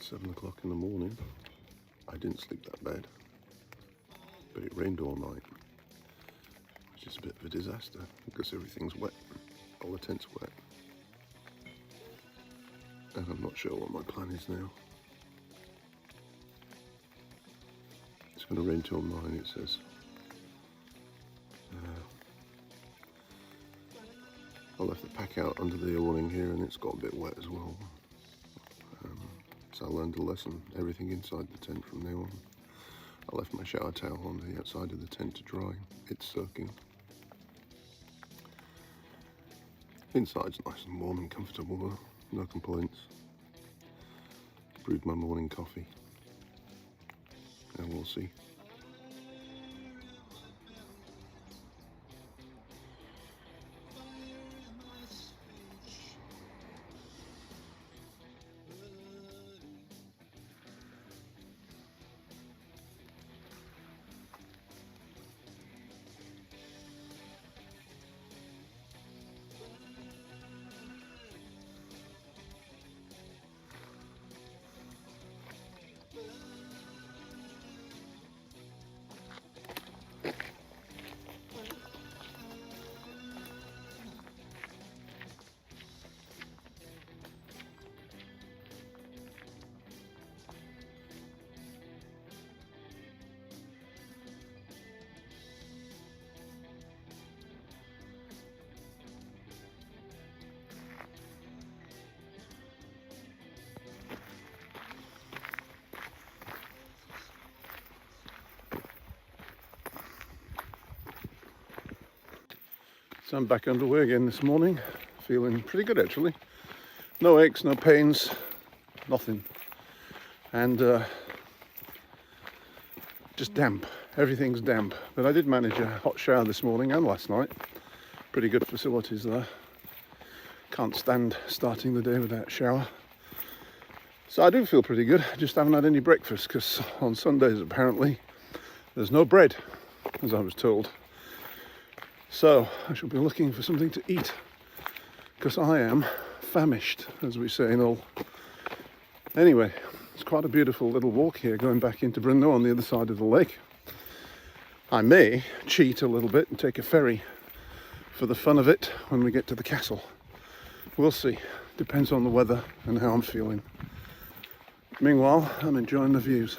7 o'clock in the morning. I didn't sleep that bad, but it rained all night, which is a bit of a disaster because everything's wet, all the tent's wet, and I'm not sure what my plan is now. It's going to rain till 9, it says. I left the pack out under the awning here and it's got a bit wet as well. So I learned a lesson, everything inside the tent from now on. I left my shower towel on the outside of the tent to dry. It's soaking. Inside's nice and warm and comfortable though, no complaints. Brewed my morning coffee, and we'll see. So I'm back underway again this morning, feeling pretty good actually. No aches, no pains, nothing. And just damp, everything's damp. But I did manage a hot shower this morning and last night. Pretty good facilities there. Can't stand starting the day without a shower. So I do feel pretty good, just haven't had any breakfast because on Sundays apparently there's no bread, as I was told. So I shall be looking for something to eat because I am famished, as we say in Hull. Anyway, it's quite a beautiful little walk here going back into Brno on the other side of the lake. I may cheat a little bit and take a ferry for the fun of it when we get to the castle. We'll see, depends on the weather and how I'm feeling. Meanwhile, I'm enjoying the views.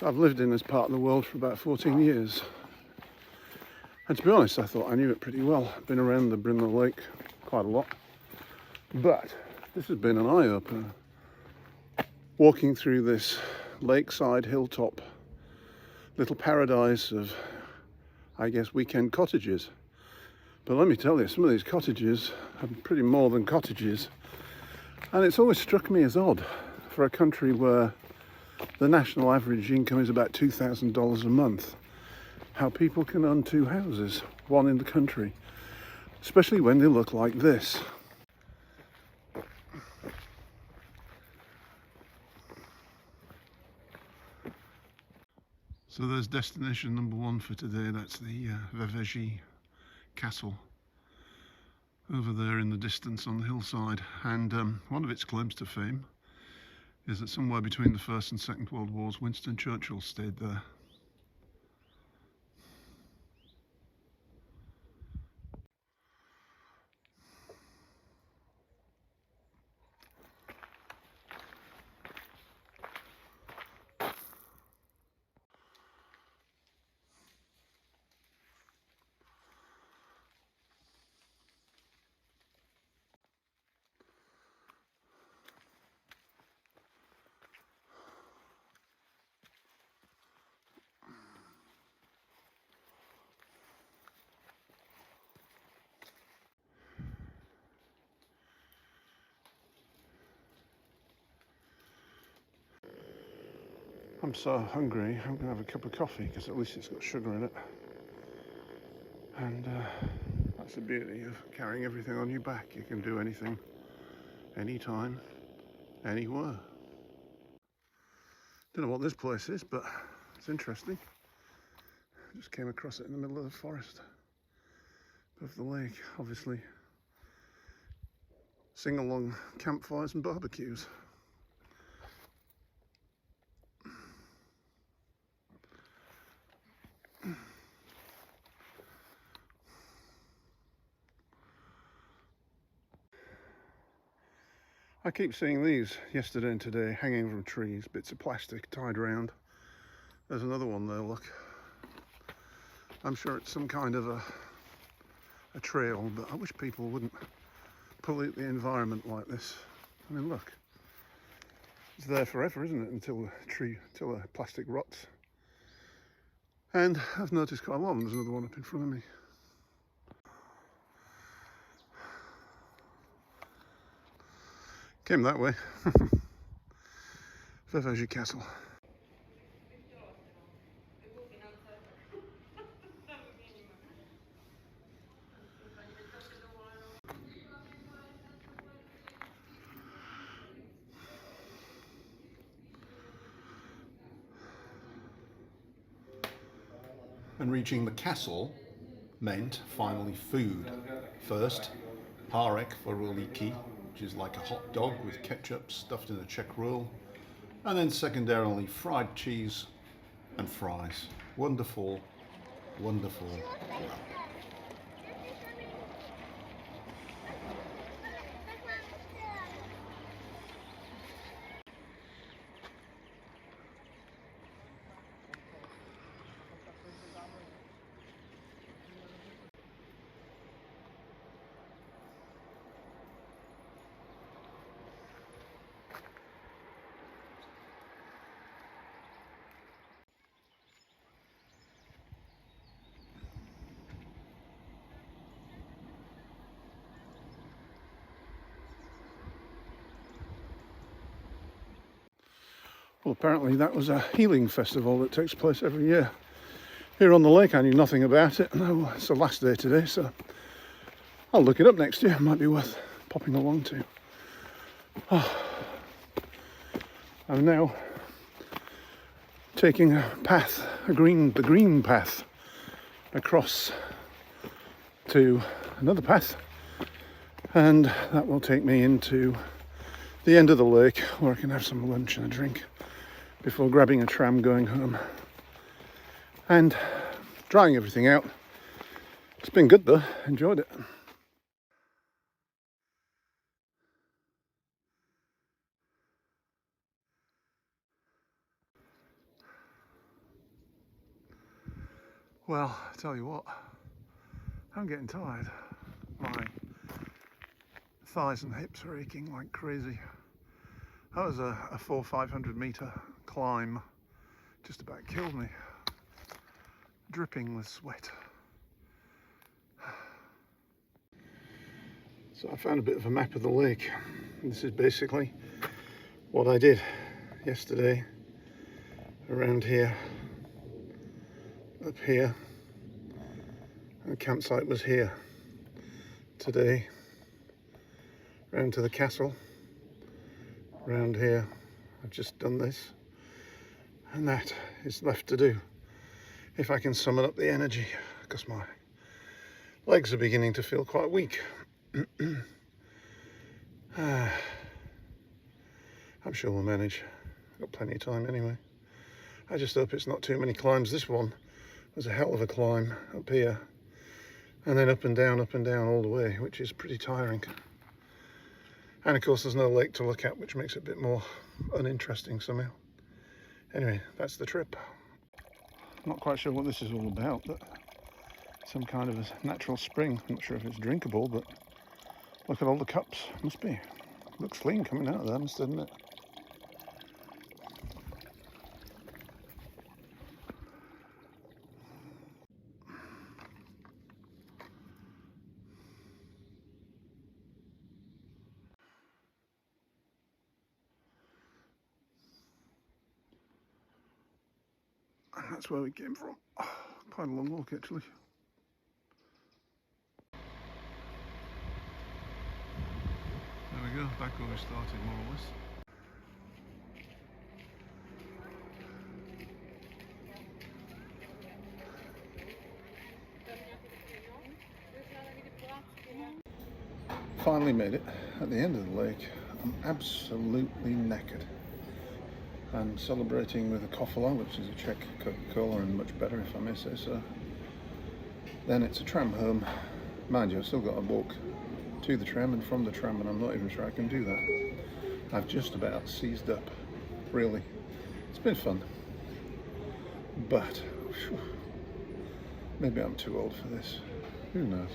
I've lived in this part of the world for about 14 years. And to be honest, I thought I knew it pretty well. I've been around the Brno Lake quite a lot. But this has been an eye-opener. Walking through this lakeside hilltop little paradise of, I guess, weekend cottages. But let me tell you, some of these cottages are pretty more than cottages. And it's always struck me as odd for a country where the national average income is about $2,000 a month. How people can own 2 houses, one in the country, especially when they look like this. So there's destination number 1 for today. That's the Veverská castle over there in the distance on the hillside. And one of its claims to fame is that somewhere between the First and Second World Wars, Winston Churchill stayed there. I'm so hungry, I'm going to have a cup of coffee because at least it's got sugar in it. And that's the beauty of carrying everything on your back. You can do anything, anytime, anywhere. Don't know what this place is, but it's interesting. I just came across it in the middle of the forest above the lake. Obviously, sing-along campfires and barbecues. I keep seeing these yesterday and today hanging from trees, bits of plastic tied around. There's another one there, look. I'm sure it's some kind of a trail, but I wish people wouldn't pollute the environment like this. I mean, look. It's there forever, isn't it, until the plastic rots. And I've noticed quite a lot, there's another one up in front of me. Came that way. Veverská Castle. And reaching the castle meant finally food. First, parek for roliki, which is like a hot dog with ketchup stuffed in a Czech roll, and then secondarily fried cheese and fries. Wonderful, wonderful. Well, apparently that was a healing festival that takes place every year here on the lake. I knew nothing about it. No, it's the last day today, so I'll look it up next year. It might be worth popping along to. Oh. I'm now taking a path, the green path, across to another path, and that will take me into the end of the lake where I can have some lunch and a drink before grabbing a tram going home and drying everything out. It's been good though, enjoyed it. Well, I tell you what, I'm getting tired. My thighs and hips are aching like crazy. That was a 400-500 metre climb. Just about killed me. Dripping with sweat. So I found a bit of a map of the lake. This is basically what I did yesterday. Around here, up here. And the campsite was here. Today, round to the castle. Around here, I've just done this. And that is left to do. If I can summon up the energy, because my legs are beginning to feel quite weak. I'm sure we'll manage. Got plenty of time anyway. I just hope it's not too many climbs. This one was a hell of a climb up here. And then up and down all the way, which is pretty tiring. And of course there's no lake to look at, which makes it a bit more uninteresting somehow. Anyway, that's the trip. Not quite sure what this is all about, but some kind of a natural spring. I'm not sure if it's drinkable, but look at all the cups. Must be. Looks clean coming out of there, doesn't it? And that's where we came from. Oh, quite a long walk actually. There we go, back where we started more or less. Finally made it at the end of the lake. I'm absolutely knackered. I'm celebrating with a Kofola, which is a Czech Coca-Cola and much better if I may say so. Then it's a tram home. Mind you, I've still got to walk to the tram and from the tram, and I'm not even sure I can do that. I've just about seized up, really. It's been fun. But, whew, maybe I'm too old for this. Who knows?